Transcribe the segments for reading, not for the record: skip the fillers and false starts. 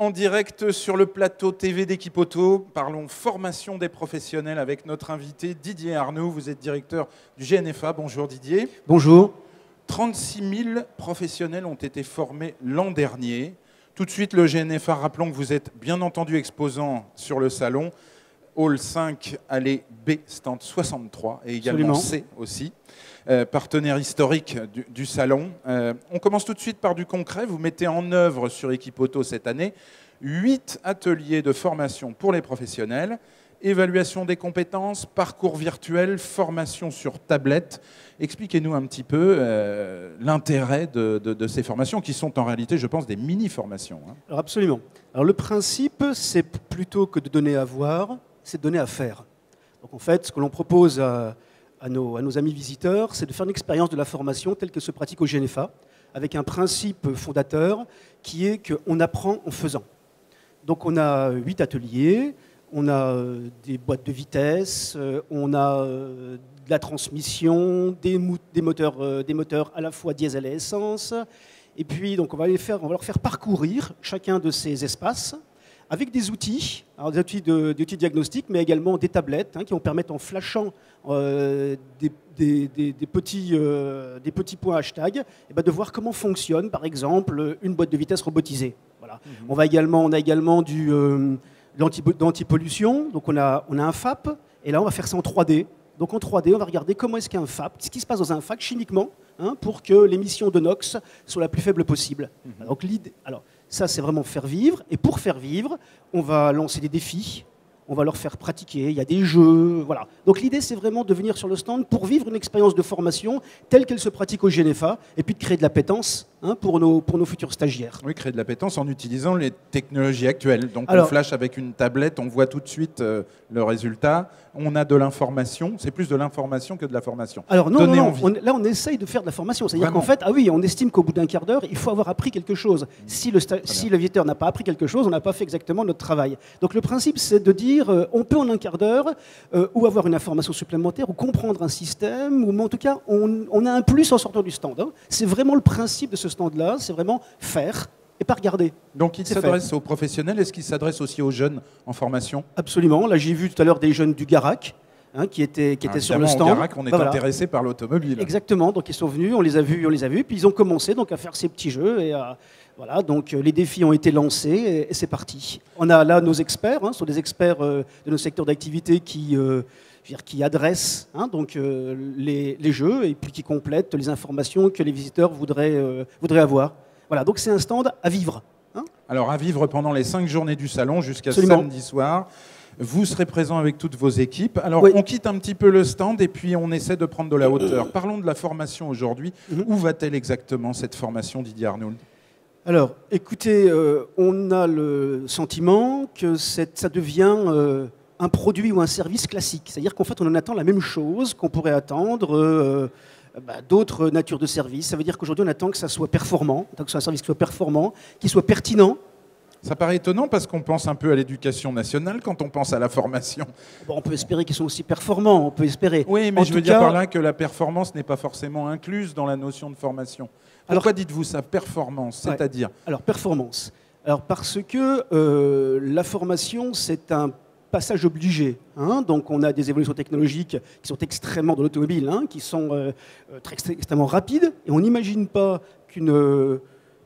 En direct sur le plateau TV d'Équipe Auto, parlons formation des professionnels avec notre invité Didier Arnoux. Vous êtes directeur du GNFA. Bonjour Didier. Bonjour. 36 000 professionnels ont été formés l'an dernier. Tout de suite, le GNFA, rappelons que vous êtes bien entendu exposant sur le salon, Hall 5, allée B, stand 63, et également C aussi, partenaire historique du salon. On commence tout de suite par du concret. Vous mettez en œuvre sur Équipe Auto cette année 8 ateliers de formation pour les professionnels, évaluation des compétences, parcours virtuel, formation sur tablette. Expliquez-nous un petit peu l'intérêt de ces formations qui sont en réalité, je pense, des mini-formations. Alors absolument. Alors le principe, c'est plutôt que de donner à voir, c'est de donner à faire. Donc en fait, ce que l'on propose à nos amis visiteurs, c'est de faire une expérience de la formation telle que se pratique au GNFA, avec un principe fondateur qui est qu'on apprend en faisant. Donc on a 8 ateliers, on a des boîtes de vitesse, on a de la transmission, des moteurs à la fois diesel et essence. Et puis donc on va leur faire parcourir chacun de ces espaces avec des outils, alors des outils diagnostiques, mais également des tablettes qui vont permettre en flashant des petits points hashtag, de voir comment fonctionne, par exemple, une boîte de vitesse robotisée. Voilà. On a également de l'antipollution, donc on a un FAP, et là on va faire ça en 3D. Donc en 3D, on va regarder comment est-ce qu'il y a un FAP, ce qui se passe dans un FAP chimiquement, pour que l'émission de NOx soit la plus faible possible. Donc l'idée, alors ça c'est vraiment faire vivre, et pour faire vivre, on va lancer des défis, on va leur faire pratiquer, il y a des jeux, voilà. Donc l'idée c'est vraiment de venir sur le stand pour vivre une expérience de formation telle qu'elle se pratique au GNFA, et puis de créer de l'appétence pour nos futurs stagiaires. Oui, créer de l'appétence en utilisant les technologies actuelles. Donc on flash avec une tablette, on voit tout de suite le résultat, on a de l'information, c'est plus de l'information que de la formation. Alors non, là on essaye de faire de la formation, c'est-à-dire qu'en fait, on estime qu'au bout d'un quart d'heure, il faut avoir appris quelque chose. Si le visiteur n'a pas appris quelque chose, on n'a pas fait exactement notre travail. Donc le principe c'est de dire, on peut en un quart d'heure, ou avoir une information supplémentaire, ou comprendre un système, ou en tout cas, on a un plus en sortant du stand. C'est vraiment le principe de ce stand-là, c'est vraiment faire et pas regarder. Donc il s'adresse aux professionnels, est-ce qu'il s'adresse aussi aux jeunes en formation? Absolument, là j'ai vu tout à l'heure des jeunes du Garac qui étaient sur le stand. Au Garac, on est intéressé par l'automobile. Exactement, donc ils sont venus, on les a vus, puis ils ont commencé donc à faire ces petits jeux et voilà, donc les défis ont été lancés et c'est parti. On a là nos experts, ce sont des experts de nos secteurs d'activité qui adressent les jeux et puis qui complètent les informations que les visiteurs voudraient avoir. Voilà, donc c'est un stand à vivre. Alors à vivre pendant les 5 journées du salon jusqu'à samedi soir. Vous serez présent avec toutes vos équipes. Alors on quitte un petit peu le stand et puis on essaie de prendre de la hauteur. Parlons de la formation aujourd'hui. Où va-t-elle exactement cette formation, Didier Arnoux? Alors écoutez, on a le sentiment que ça devient un produit ou un service classique. C'est-à-dire qu'en fait on en attend la même chose qu'on pourrait attendre d'autres natures de services. Ça veut dire qu'aujourd'hui, on attend que ça soit performant, que ce soit un service qui soit performant, qui soit pertinent. Ça paraît étonnant parce qu'on pense un peu à l'éducation nationale quand on pense à la formation. Bon, on peut espérer qu'ils sont aussi performants, on peut espérer. Oui, mais je veux dire par là que la performance n'est pas forcément incluse dans la notion de formation. Pourquoi dites-vous ça, performance, c'est-à-dire? Alors, performance. Alors, parce que la formation, c'est un passage obligé. Donc on a des évolutions technologiques qui sont extrêmement dans l'automobile, qui sont extrêmement rapides, et on n'imagine pas qu'une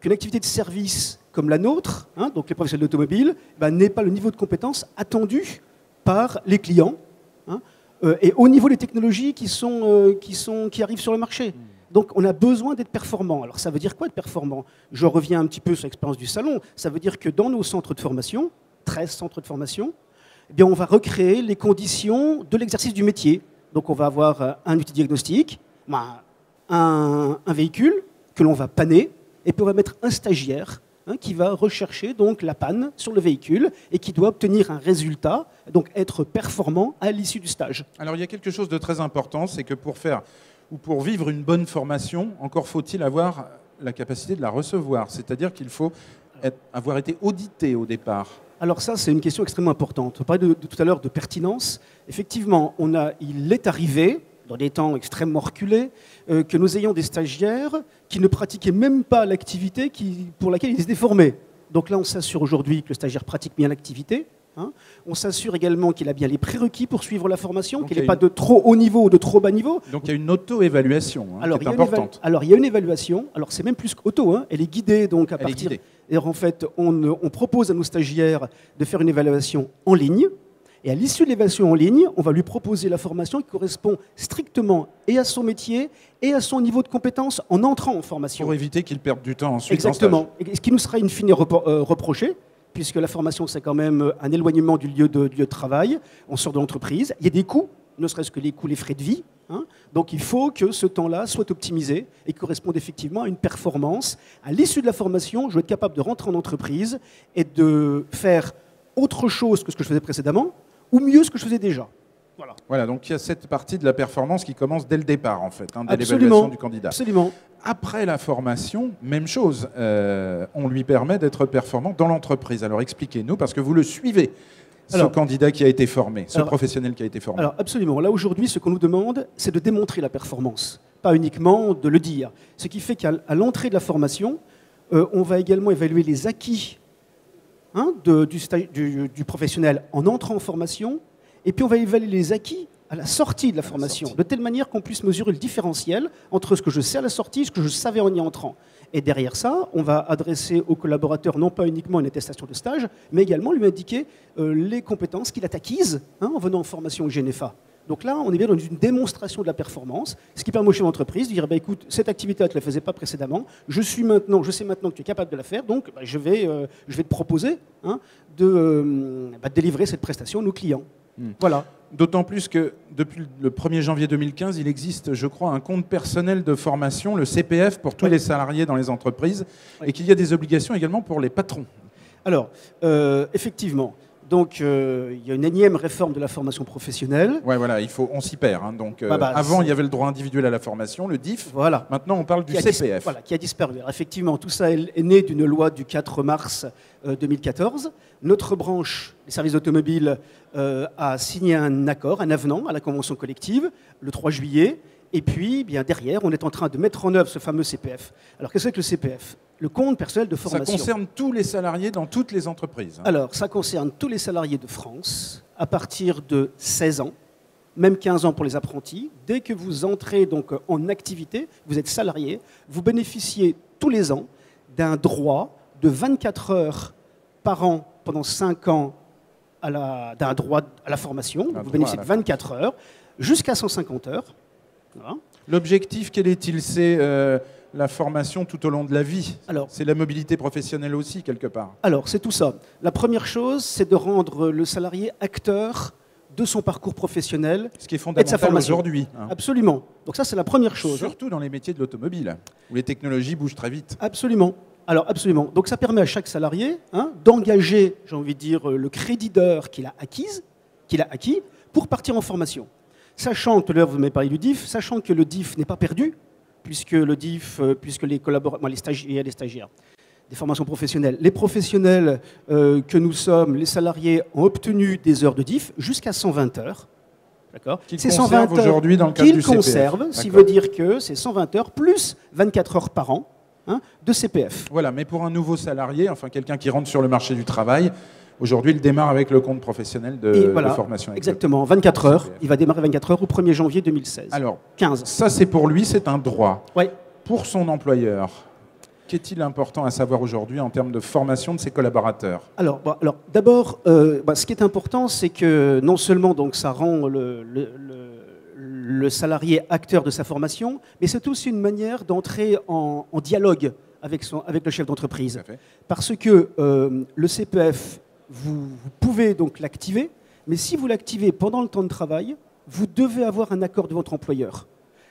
activité de service comme la nôtre, donc les professionnels d'automobile, n'ait pas le niveau de compétence attendu par les clients, et au niveau des technologies qui arrivent sur le marché. Donc on a besoin d'être performant. Alors ça veut dire quoi être performant? Je reviens un petit peu sur l'expérience du salon. Ça veut dire que dans nos centres de formation, 13 centres de formation, on va recréer les conditions de l'exercice du métier. Donc on va avoir un outil diagnostique, un véhicule que l'on va panner, et puis on va mettre un stagiaire qui va rechercher donc la panne sur le véhicule et qui doit obtenir un résultat, donc être performant à l'issue du stage. Alors il y a quelque chose de très important, c'est que pour vivre une bonne formation, encore faut-il avoir la capacité de la recevoir. C'est-à-dire qu'il faut avoir été audité au départ. Alors ça, c'est une question extrêmement importante. On parlait tout à l'heure de pertinence. Effectivement, il est arrivé, dans des temps extrêmement reculés, que nous ayons des stagiaires qui ne pratiquaient même pas l'activité pour laquelle ils étaient formés. Donc là, on s'assure aujourd'hui que le stagiaire pratique bien l'activité. Hein. On s'assure également qu'il a bien les prérequis pour suivre la formation, qu'il n'est pas de trop haut niveau ou de trop bas niveau. Donc il y a une auto-évaluation qui est importante. Alors il y a une évaluation, alors c'est même plus qu'auto, hein. Elle est guidée donc à partir... Et en fait, on propose à nos stagiaires de faire une évaluation en ligne. Et à l'issue de l'évaluation en ligne, on va lui proposer la formation qui correspond strictement et à son métier et à son niveau de compétence en entrant en formation. Pour éviter qu'il perde du temps ensuite. Exactement. Et ce qui nous sera in fine reproché, puisque la formation, c'est quand même un éloignement du lieu de travail, on sort de l'entreprise, il y a des coûts, ne serait-ce que les coûts, les frais de vie. Hein. Donc il faut que ce temps-là soit optimisé et corresponde effectivement à une performance. À l'issue de la formation, je dois être capable de rentrer en entreprise et de faire autre chose que ce que je faisais précédemment, ou mieux ce que je faisais déjà. Voilà, donc il y a cette partie de la performance qui commence dès le départ, en fait, dès l'évaluation du candidat. Absolument. Après la formation, même chose, on lui permet d'être performant dans l'entreprise. Alors expliquez-nous, parce que vous le suivez, ce candidat qui a été formé, ce professionnel qui a été formé. Alors absolument. Là, aujourd'hui, ce qu'on nous demande, c'est de démontrer la performance, pas uniquement de le dire. Ce qui fait qu'à l'entrée de la formation, on va également évaluer les acquis du professionnel en entrant en formation, et puis on va évaluer les acquis à la sortie de la formation, de telle manière qu'on puisse mesurer le différentiel entre ce que je sais à la sortie et ce que je savais en y entrant. Et derrière ça, on va adresser au collaborateur non pas uniquement une attestation de stage, mais également lui indiquer les compétences qu'il a acquises en venant en formation au GNFA. Donc là, on est bien dans une démonstration de la performance, ce qui permet au chef d'entreprise de dire écoute, cette activité, tu ne la faisais pas précédemment, je sais maintenant que tu es capable de la faire, donc je vais te proposer de délivrer cette prestation à nos clients. Voilà. D'autant plus que depuis le 1er janvier 2015, il existe, je crois, un compte personnel de formation, le CPF, pour tous les salariés dans les entreprises, et qu'il y a des obligations également pour les patrons. Alors, effectivement. Donc, il y a une énième réforme de la formation professionnelle. Ouais, voilà, on s'y perd. Hein. Donc, avant, il y avait le droit individuel à la formation, le DIF. Voilà. Maintenant, on parle du CPF. Voilà, qui a disparu. Alors, effectivement, tout ça est né d'une loi du 4 mars 2014. Notre branche, les services automobiles, a signé un accord, un avenant à la convention collective le 3 juillet. Et puis, bien derrière, on est en train de mettre en œuvre ce fameux CPF. Alors, qu'est-ce que le CPF ? Le compte personnel de formation. Ça concerne tous les salariés dans toutes les entreprises. Alors, ça concerne tous les salariés de France à partir de 16 ans, même 15 ans pour les apprentis. Dès que vous entrez donc en activité, vous êtes salarié, vous bénéficiez tous les ans d'un droit de 24 heures par an pendant 5 ans d'un droit à la formation. Vous bénéficiez de 24 heures jusqu'à 150 heures. Voilà. L'objectif, quel est-il ? C'est la formation tout au long de la vie. C'est la mobilité professionnelle aussi, quelque part. Alors, c'est tout ça. La première chose, c'est de rendre le salarié acteur de son parcours professionnel. Ce qui est fondamental aujourd'hui. Absolument. Donc ça, c'est la première chose. Surtout dans les métiers de l'automobile, où les technologies bougent très vite. Absolument. Alors, absolument. Donc ça permet à chaque salarié d'engager, j'ai envie de dire, le crédit d'heures qu'il a acquis pour partir en formation. Sachant que, vous m'avez parlé du DIF, sachant que le DIF n'est pas perdu, puisque les collaborateurs, il y a des stagiaires, des formations professionnelles. Les professionnels que nous sommes, les salariés, ont obtenu des heures de DIF jusqu'à 120 heures. D'accord. C'est 120 heures aujourd'hui dans le cadre du CPF. Qu'ils conservent, ce qui veut dire que c'est 120 heures plus 24 heures par an de CPF. Voilà, mais pour un nouveau salarié, enfin quelqu'un qui rentre sur le marché du travail, aujourd'hui, il démarre avec le compte professionnel de formation. Exactement, 24 heures. Il va démarrer 24 heures au 1er janvier 2016. Alors, 15. Ça, c'est pour lui, c'est un droit. Ouais. Pour son employeur, qu'est-il important à savoir aujourd'hui en termes de formation de ses collaborateurs ? Alors d'abord, ce qui est important, c'est que non seulement donc, ça rend le salarié acteur de sa formation, mais c'est aussi une manière d'entrer en dialogue avec le chef d'entreprise. Parce que le CPF, vous pouvez donc l'activer, mais si vous l'activez pendant le temps de travail, vous devez avoir un accord de votre employeur.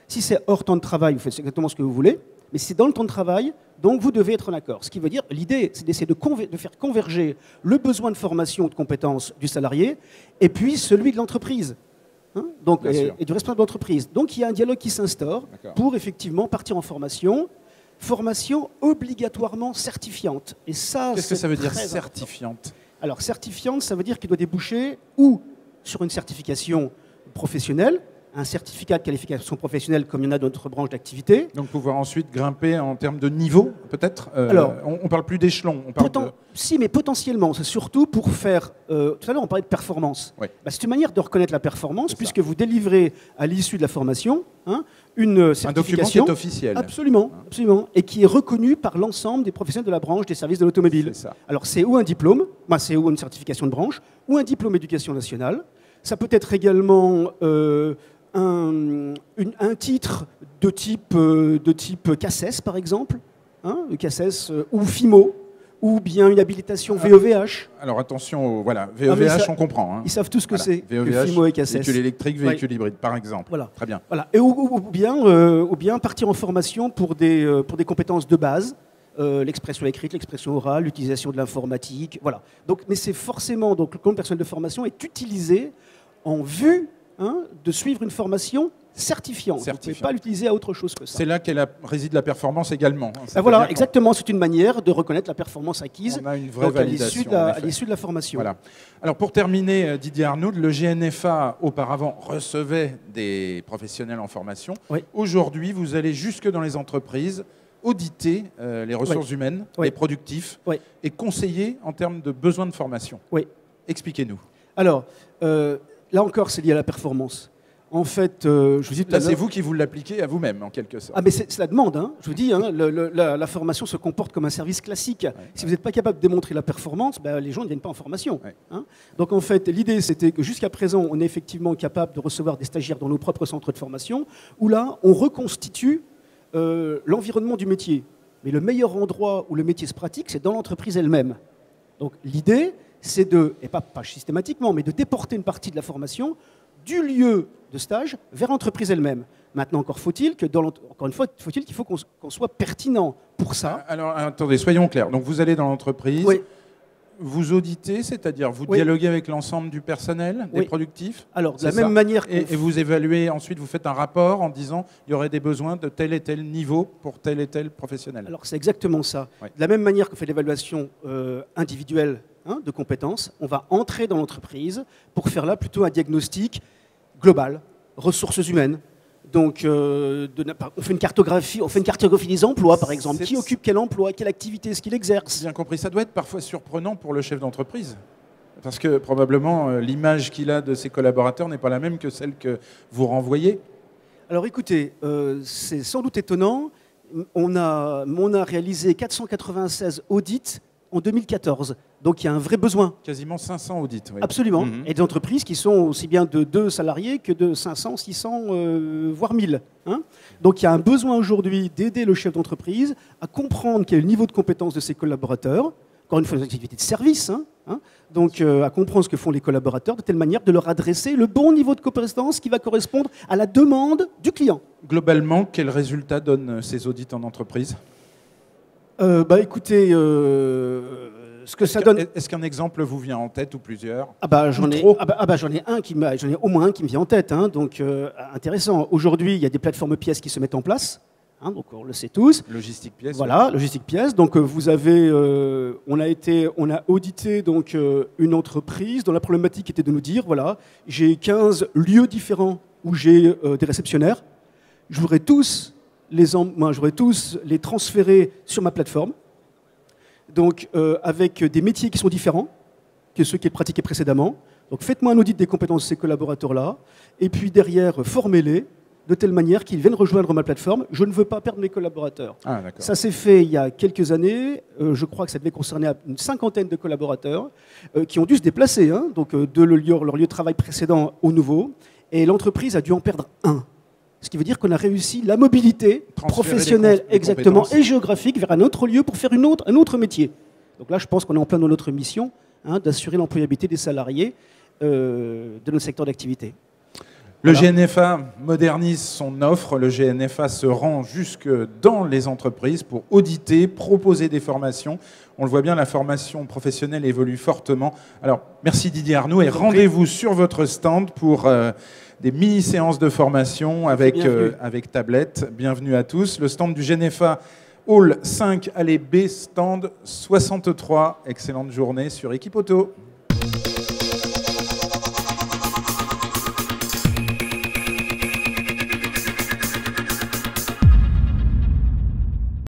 Si c'est hors temps de travail, vous faites exactement ce que vous voulez, mais si c'est dans le temps de travail, donc vous devez être en accord. Ce qui veut dire, l'idée, c'est d'essayer de faire converger le besoin de formation ou de compétences du salarié et puis celui de l'entreprise. Donc, et du responsable d'entreprise. Donc il y a un dialogue qui s'instaure pour effectivement partir en formation obligatoirement certifiante. Et ça, qu'est-ce que ça veut dire certifiante ? Alors certifiante, ça veut dire qu'il doit déboucher ou sur une certification professionnelle, un certificat de qualification professionnelle comme il y en a dans d'autres branches d'activité. Donc pouvoir ensuite grimper en termes de niveau, peut-être. Alors, on parle plus d'échelon. Si, mais potentiellement. C'est surtout pour faire... tout à l'heure, on parlait de performance. Oui. Bah, c'est une manière de reconnaître la performance, puisque vous délivrez à l'issue de la formation une certification. Un document qui est officiel. Absolument, absolument. Et qui est reconnu par l'ensemble des professionnels de la branche des services de l'automobile. Alors, c'est ou un diplôme, c'est ou une certification de branche, ou un diplôme éducation nationale. Ça peut être également un titre de type CACES, par exemple, CACES ou FIMO, ou bien une habilitation VEVH. Alors attention, voilà, VEVH, on comprend. Ils savent tout ce que c'est, VEVH, FIMO et CACES. Véhicule électrique, véhicule hybride, par exemple. Voilà. Très bien. Voilà. Et ou bien partir en formation pour des compétences de base, l'expression écrite, l'expression orale, l'utilisation de l'informatique, voilà. Donc, mais c'est forcément, donc le compte personnel de formation est utilisé en vue de suivre une formation certifiante. Vous ne pouvez pas l'utiliser à autre chose que ça. C'est là réside la performance également. Voilà, exactement. C'est une manière de reconnaître la performance acquise. On a une vraie validation à l'issue de la formation. Voilà. Alors pour terminer, Didier Arnould, le GNFA auparavant recevait des professionnels en formation. Oui. Aujourd'hui, vous allez jusque dans les entreprises auditer les ressources humaines, les productifs, et conseiller en termes de besoins de formation. Oui. Expliquez-nous. Alors, là encore, c'est lié à la performance. En fait, je vous dis tout à l'heure... C'est vous qui vous l'appliquez à vous-même, en quelque sorte. Ah, mais c'est la demande. Je vous dis, la formation se comporte comme un service classique. Si vous n'êtes pas capable de démontrer la performance, les gens ne viennent pas en formation. Donc, en fait, l'idée, c'était que jusqu'à présent, on est effectivement capable de recevoir des stagiaires dans nos propres centres de formation, où là, on reconstitue l'environnement du métier. Mais le meilleur endroit où le métier se pratique, c'est dans l'entreprise elle-même. Donc, l'idée, c'est et pas systématiquement, mais de déporter une partie de la formation du lieu de stage vers l'entreprise elle-même. Maintenant, encore faut-il que, encore une fois, qu'il faut qu'on soit pertinent pour ça. Alors, attendez, soyons clairs. Donc, vous allez dans l'entreprise, vous auditez, c'est-à-dire vous dialoguez avec l'ensemble du personnel, des productifs. Alors, de la même manière et vous évaluez, ensuite, vous faites un rapport en disant il y aurait des besoins de tel et tel niveau pour tel et tel professionnel. Alors, c'est exactement ça. De la même manière qu'on fait l'évaluation individuelle de compétences, on va entrer dans l'entreprise pour faire là plutôt un diagnostic global, ressources humaines. Donc, on fait une cartographie des emplois, par exemple. Qui occupe quel emploi, quelle activité est-ce qu'il exerce? Bien compris. Ça doit être parfois surprenant pour le chef d'entreprise. Parce que probablement, l'image qu'il a de ses collaborateurs n'est pas la même que celle que vous renvoyez. Alors écoutez, c'est sans doute étonnant. On a réalisé 496 audits en 2014. Donc il y a un vrai besoin. Quasiment 500 audits. Oui. Absolument. Et des entreprises qui sont aussi bien de 2 salariés que de 500, 600, voire 1000. Donc il y a un besoin aujourd'hui d'aider le chef d'entreprise à comprendre quel est le niveau de compétence de ses collaborateurs. Encore une fois, une activité de service. Donc à comprendre ce que font les collaborateurs de telle manière de leur adresser le bon niveau de compétence qui va correspondre à la demande du client. Globalement, quels résultats donnent ces audits en entreprise ? Écoutez, ce que ça donne. Est-ce qu'un exemple vous vient en tête ou plusieurs ? J'en ai au moins un qui me vient en tête. Donc intéressant. Aujourd'hui, il y a des plateformes pièces qui se mettent en place. Donc on le sait tous. Logistique pièce. Voilà, logistique pièce. Donc vous avez, on a audité donc une entreprise dont la problématique était de nous dire voilà, j'ai 15 lieux différents où j'ai des réceptionnaires. Je voudrais tous les transférer sur ma plateforme, donc avec des métiers qui sont différents que ceux qui étaient pratiqués précédemment. Donc faites-moi un audit des compétences de ces collaborateurs-là, et puis derrière, formez-les de telle manière qu'ils viennent rejoindre ma plateforme. Je ne veux pas perdre mes collaborateurs. Ça s'est fait il y a quelques années. Je crois que ça devait concerner une 50aine de collaborateurs qui ont dû se déplacer, donc de leur lieu de travail précédent au nouveau, et l'entreprise a dû en perdre un. Ce qui veut dire qu'on a réussi la mobilité professionnelle exactement et géographique vers un autre lieu pour faire un autre métier. Donc là, je pense qu'on est en plein dans notre mission d'assurer l'employabilité des salariés de notre secteur d'activité. Le GNFA modernise son offre. Le GNFA se rend jusque dans les entreprises pour auditer, proposer des formations. On le voit bien, la formation professionnelle évolue fortement. Alors, merci Didier Arnould et rendez-vous sur votre stand pour des mini-séances de formation avec tablette. Bienvenue à tous. Le stand du GNFA, Hall 5, allée B, stand 63. Excellente journée sur Équipe Auto.